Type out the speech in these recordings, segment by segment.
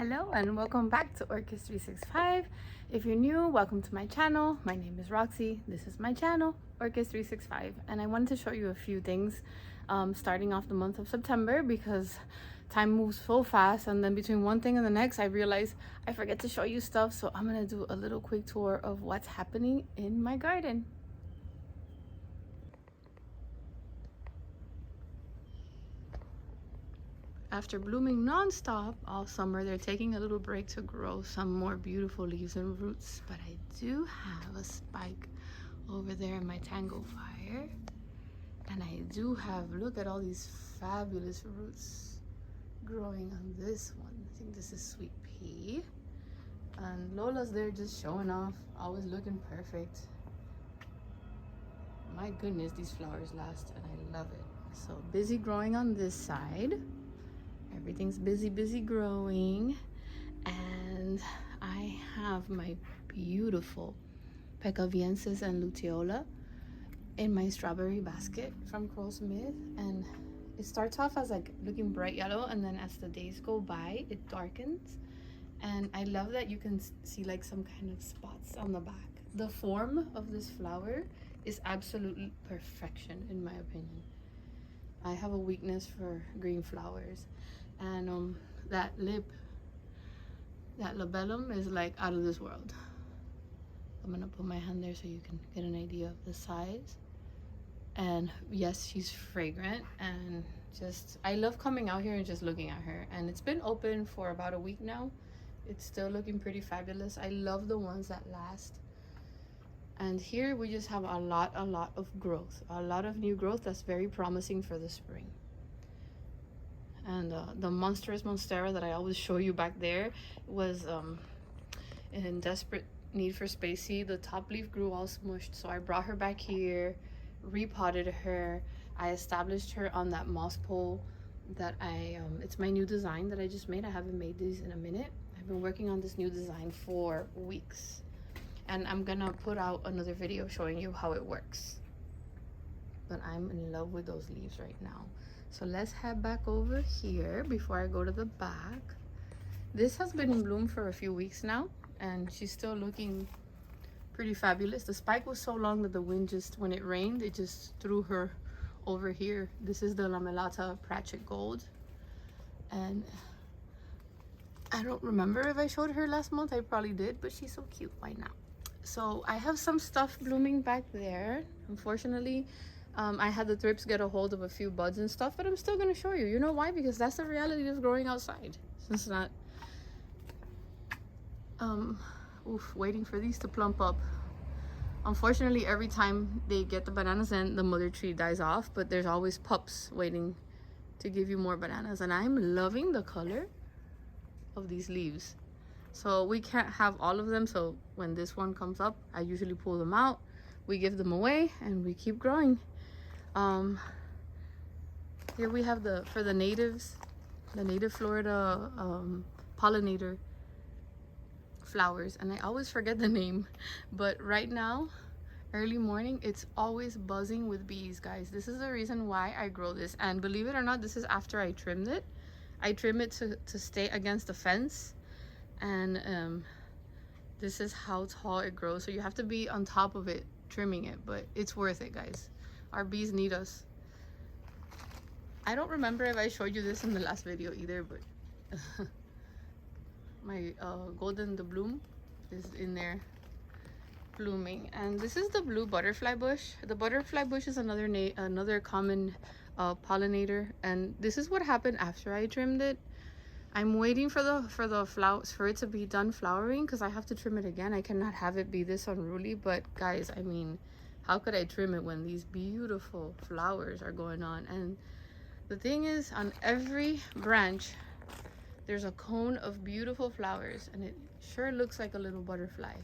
Hello and welcome back to Orchids 365. If you're new, welcome to my channel. My name is Roxy. This is my channel, Orchids 365, and I wanted to show you a few things starting off the month of September because time moves so fast, and then between one thing and the next I realize I forget to show you stuff. So I'm gonna do a little quick tour of what's happening in my garden. After blooming non-stop all summer, they're taking a little break to grow some more beautiful leaves and roots. But I do have a spike over there in my tango fire. And I do have, look at all these fabulous roots growing on this one. I think this is sweet pea. And Lola's there just showing off, always looking perfect. My goodness, these flowers last and I love it. So busy growing on this side. Everything's busy growing, and I have my beautiful Pecaviensis and Luteola in my strawberry basket from Crow Smith, and it starts off as like looking bright yellow, and then as the days go by it darkens, and I love that you can see like some kind of spots on the back. The form of this flower is absolutely perfection in my opinion. I have a weakness for green flowers, and that labellum is like out of this world. I'm gonna put my hand there so you can get an idea of the size. And yes, she's fragrant, and just I love coming out here and just looking at her. And it's been open for about a week now. It's still looking pretty fabulous. I love the ones that last. And here we just have a lot of growth, a lot of new growth that's very promising for the spring. And the monstrous monstera that I always show you back there was in desperate need for spacey. The top leaf grew all smushed, so I brought her back here, repotted her. I established her on that moss pole that it's my new design that I just made. I haven't made these in a minute. I've been working on this new design for weeks, and I'm gonna put out another video showing you how it works. But I'm in love with those leaves right now. So let's head back over here before I go to the back. This has been in bloom for a few weeks now, and she's still looking pretty fabulous. The spike was so long that the wind just, when it rained, it just threw her over here. This is the Lamelata Pratchett Gold, and I don't remember if I showed her last month. I probably did, but she's so cute. Why not? So I have some stuff blooming back there. Unfortunately, I had the thrips get a hold of a few buds and stuff, but I'm still gonna show you. You know why? Because that's the reality of growing outside. It's not waiting for these to plump up. Unfortunately, every time they get the bananas in, the mother tree dies off, but there's always pups waiting to give you more bananas. And I'm loving the color of these leaves. So we can't have all of them, so when this one comes up, I usually pull them out, we give them away, and we keep growing. Here we have for the native Florida pollinator flowers, and I always forget the name, but right now, early morning, it's always buzzing with bees, guys. This is the reason why I grow this, and believe it or not, this is after I trimmed it. I trim it to stay against the fence, and this is how tall it grows. So you have to be on top of it trimming it, but it's worth it, guys. Our bees need us. I don't remember if I showed you this in the last video either, but my golden doubloon is in there blooming. And this is the blue butterfly bush. The butterfly bush is another common pollinator, and this is what happened after I trimmed it. I'm waiting for the flowers, for it to be done flowering, because I have to trim it again. I cannot have it be this unruly. But guys, I mean, how could I trim it when these beautiful flowers are going on? And the thing is, on every branch there's a cone of beautiful flowers, and it sure looks like a little butterfly.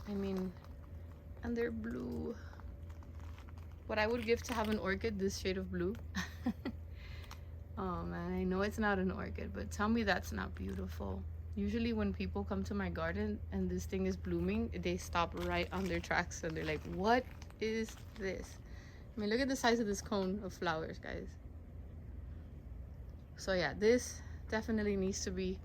I mean, and they're blue. What I would give to have an orchid this shade of blue. Oh man, I know it's not an orchid, but tell me that's not beautiful. Usually when people come to my garden and this thing is blooming, they stop right on their tracks and they're like, what is this? I mean, look at the size of this cone of flowers, guys. So yeah, this definitely needs to be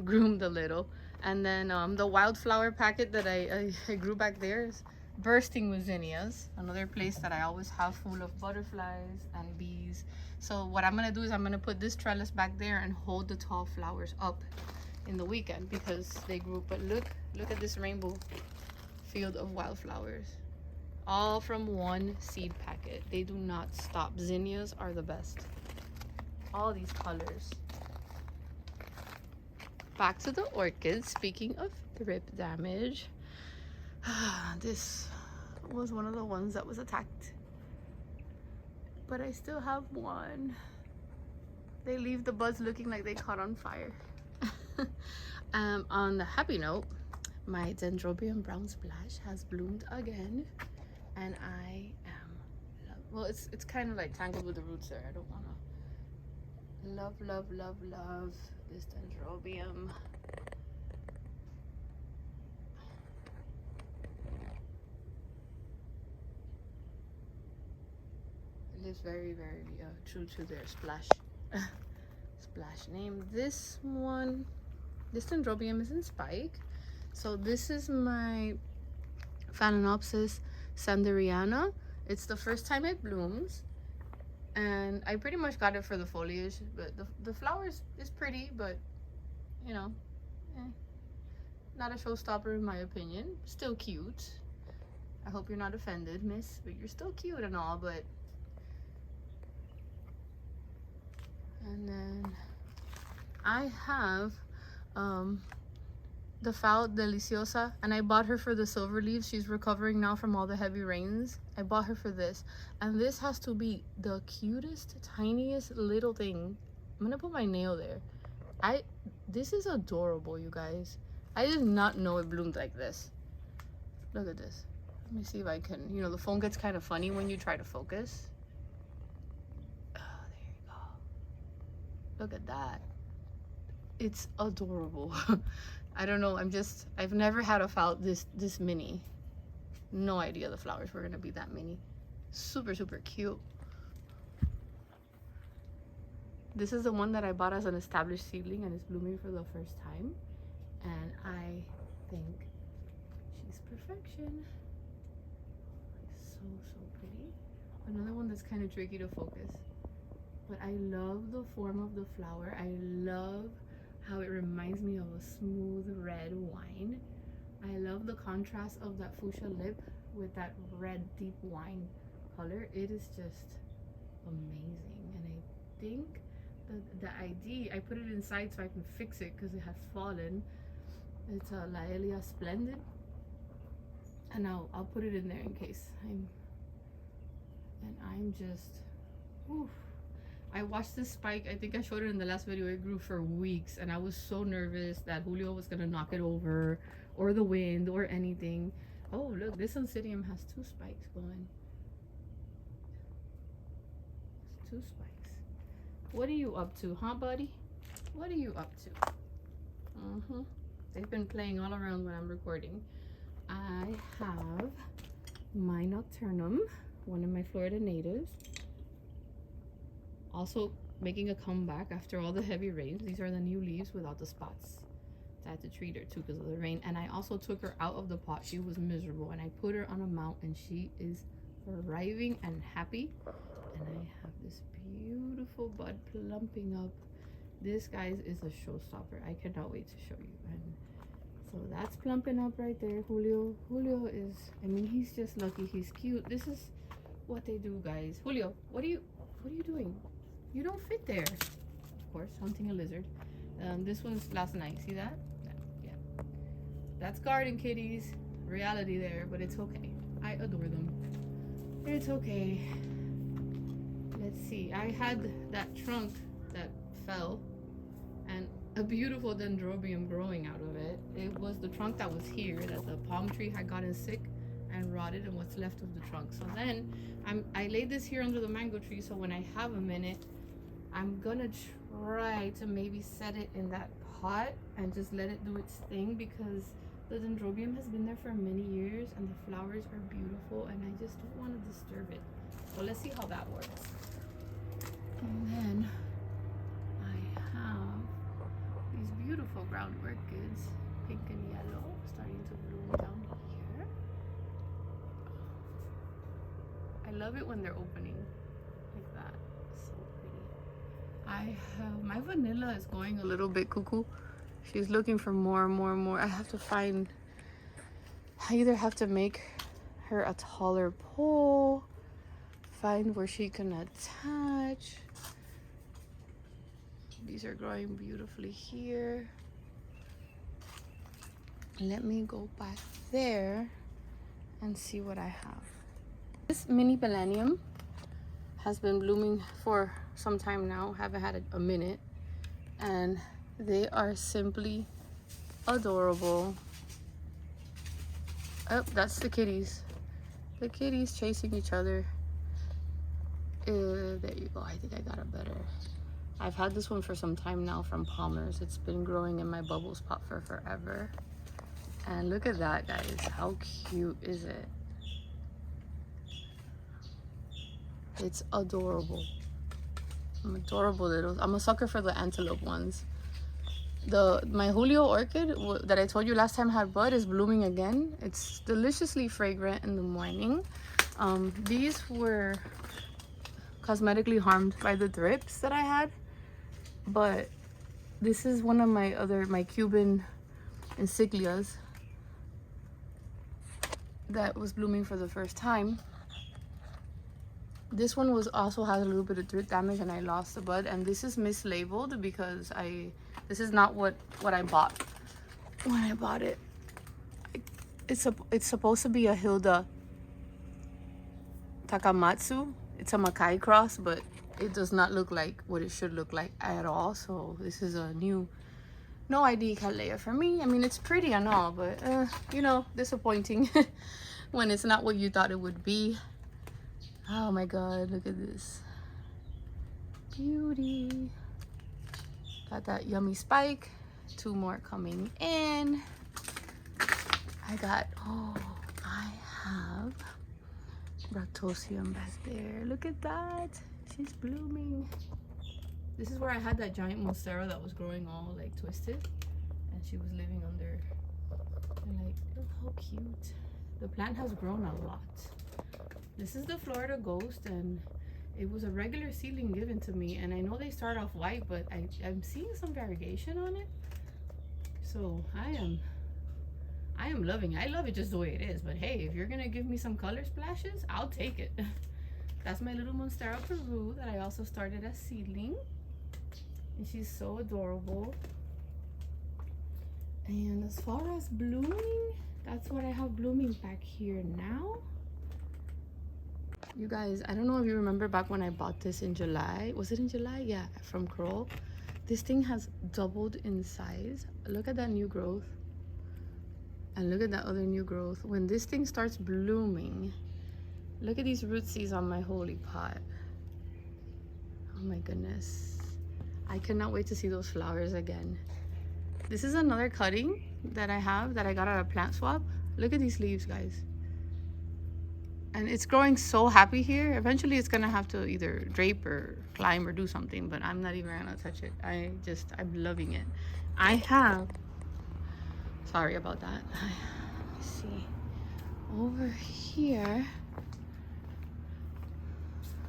groomed a little. And then the wildflower packet that I grew back there is bursting with zinnias. Another place that I always have full of butterflies and bees. So what I'm gonna do is I'm gonna put this trellis back there and hold the tall flowers up in the weekend because they grew. But look at this rainbow field of wildflowers, all from one seed packet. They do not stop. Zinnias are the best. All these colors. Back to the orchids. Speaking of drip damage, this was one of the ones that was attacked, but I still have one. They leave the buds looking like they caught on fire. On the happy note, my Dendrobium brown splash has bloomed again, and I am well, it's kind of like tangled with the roots there. I don't want to love this Dendrobium. It lives very true to their splash name. This one, this Dendrobium is in spike. So this is my Phalaenopsis sanderiana. It's the first time it blooms, and I pretty much got it for the foliage, but the flowers is pretty, but you know, not a showstopper in my opinion. Still cute. I hope you're not offended, miss, but you're still cute and all. But and then I have the Phal Deliciosa, and I bought her for the silver leaves. She's recovering now from all the heavy rains. I bought her for this, and this has to be the cutest, tiniest little thing. I'm gonna put my nail there. This is adorable, you guys. I did not know it bloomed like this. Look at this. Let me see if I can, you know, the phone gets kind of funny when you try to focus. Oh, there you go. Look at that. It's adorable. I don't know, I've never had a Phal this mini. No idea the flowers were gonna be that mini. Super cute. This is the one that I bought as an established seedling, and it's blooming for the first time, and I think she's perfection. So pretty. Another one that's kind of tricky to focus, but I love the form of the flower. I love how it reminds me of a smooth red wine. I love the contrast of that fuchsia lip with that red deep wine color. It is just amazing. And I think the ID, I put it inside so I can fix it because it had fallen. It's a Laelia Splendid, and I'll put it in there in case. I'm just, oof. I watched this spike. I think I showed it in the last video. It grew for weeks, and I was so nervous that Julio was gonna knock it over, or the wind, or anything. Oh, look, this Oncidium has 2 spikes going. 2 spikes. What are you up to, huh, buddy? What are you up to? They've been playing all around when I'm recording. I have my Nocturnum, one of my Florida natives. Also making a comeback after all the heavy rains. These are the new leaves without the spots. I had to treat her too because of the rain. And I also took her out of the pot. She was miserable, and I put her on a mount, and she is thriving and happy. And I have this beautiful bud plumping up. This, guys, is a showstopper. I cannot wait to show you. And so that's plumping up right there. Julio is, I mean, he's just lucky. He's cute. This is what they do, guys. Julio, what are you doing? You don't fit there. Of course, hunting a lizard. This one's last night. See that? Yeah. That's garden kitties. Reality there, but it's okay. I adore them. It's okay. Let's see. I had that trunk that fell, and a beautiful Dendrobium growing out of it. It was the trunk that was here that the palm tree had gotten sick and rotted, and what's left of the trunk. So then I laid this here under the mango tree, so when I have a minute, I'm gonna try to maybe set it in that pot and just let it do its thing, because the Dendrobium has been there for many years and the flowers are beautiful, and I just don't want to disturb it. So let's see how that works. And then I have these beautiful ground orchids, pink and yellow, starting to bloom down here. I love it when they're opening like that. So pretty. I have my vanilla is going a little bit cuckoo. She's looking for more. I have to find, I either have to make her a taller pole, find where she can attach. These are growing beautifully here. Let me go back there and see what I have. This mini Belanium has been blooming for some time now. Haven't had it a minute. And they are simply adorable. Oh, that's the kitties. The kitties chasing each other. There you go. I think I got a better. I've had this one for some time now from Palmer's. It's been growing in my bubble spot for forever. And look at that, guys. How cute is it? It's adorable. Adorable little. I'm a sucker for the antelope ones. My Julio orchid that I told you last time had bud is blooming again. It's deliciously fragrant in the morning. These were cosmetically harmed by the drips that I had, but this is one of my Cuban insignias that was blooming for the first time. This one also has a little bit of drip damage and I lost the bud, and this is mislabeled because this is not what I bought when I bought it. It's supposed to be a Hilda Takamatsu. It's a Makai cross, but it does not look like what it should look like at all. So this is a no ID Calea for me. I mean, it's pretty and all, but you know, disappointing when it's not what you thought it would be. Oh my god, look at this beauty. Got that yummy spike. 2 more coming in. I have Bractosium back there. Look at that. She's blooming. This is where I had that giant monstera that was growing all like twisted, and she was living under. And like, look how cute. The plant has grown a lot. This is the Florida Ghost, and it was a regular seedling given to me, and I know they start off white, but I'm seeing some variegation on it. So I am loving it. I love it just the way it is, but hey, if you're gonna give me some color splashes, I'll take it. That's my little Monstera Peru that I also started as seedling, and she's so adorable. And as far as blooming, that's what I have blooming back here now. You guys, I don't know if you remember back when I bought this in July. Was it in July? Yeah, from Kroll. This thing has doubled in size. Look at that new growth. And look at that other new growth. When this thing starts blooming, look at these rootsies on my holy pot. Oh my goodness. I cannot wait to see those flowers again. This is another cutting that I have that I got at a plant swap. Look at these leaves, guys. And it's growing so happy here. Eventually it's gonna have to either drape or climb or do something, but I'm not even gonna touch it. I'm loving it. I have, sorry about that. Let's see, over here,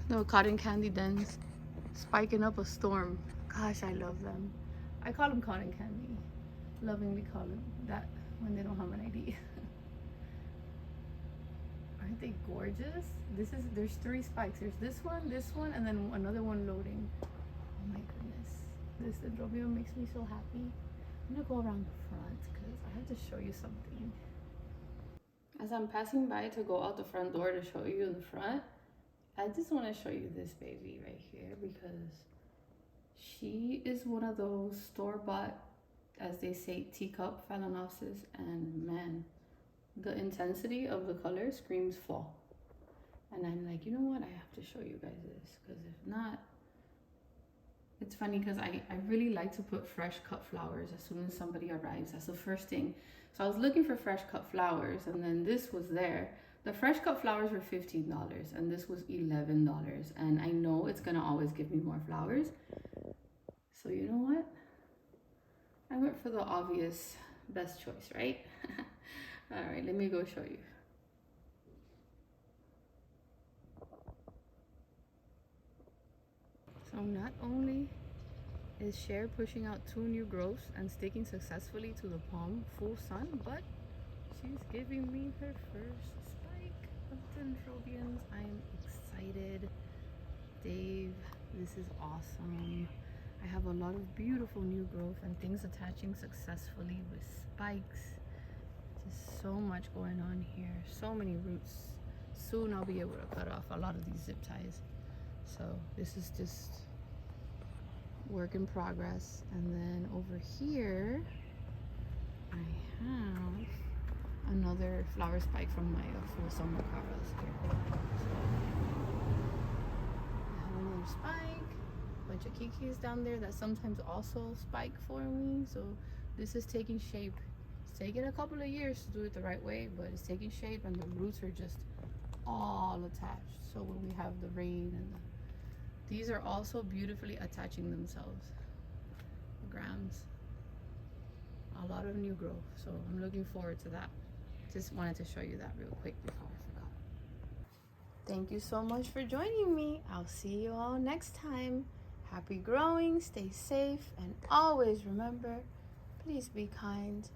no cotton candy dens spiking up a storm. Gosh, I love them. I call them cotton candy. Lovingly call them that when they don't have an ID. Aren't they gorgeous? There's 3 spikes. There's this one, and then another one loading. Oh my goodness. This dendrobium makes me so happy. I'm gonna go around the front because I have to show you something. As I'm passing by to go out the front door to show you the front, I just want to show you this baby right here because she is one of those store-bought, as they say, teacup phalaenopsis, and man, the intensity of the color screams fall. And I'm like, you know what, I have to show you guys this, because if not, it's funny because I really like to put fresh cut flowers as soon as somebody arrives. That's the first thing. So I was looking for fresh cut flowers, and then this was there. The fresh cut flowers were $15 and this was $11, and I know it's gonna always give me more flowers. So you know what, I went for the obvious best choice, right? All right, let me go show you. So not only is Cher pushing out 2 new growths and sticking successfully to the palm full sun, but she's giving me her first spike of dendrobiums. I'm excited. Dave, this is awesome. I have a lot of beautiful new growth and things attaching successfully with spikes. Just so much going on here. So many roots. Soon I'll be able to cut off a lot of these zip ties. So this is just work in progress. And then over here, I have another flower spike from my full summer caras here. So I have another spike, bunch of kikis down there that sometimes also spike for me. So this is taking shape. It's taking a couple of years to do it the right way, but it's taking shape and the roots are just all attached. So when we have the rain and these are also beautifully attaching themselves. The grams. A lot of new growth. So I'm looking forward to that. Just wanted to show you that real quick before I forgot. Thank you so much for joining me. I'll see you all next time. Happy growing, stay safe, and always remember, please be kind.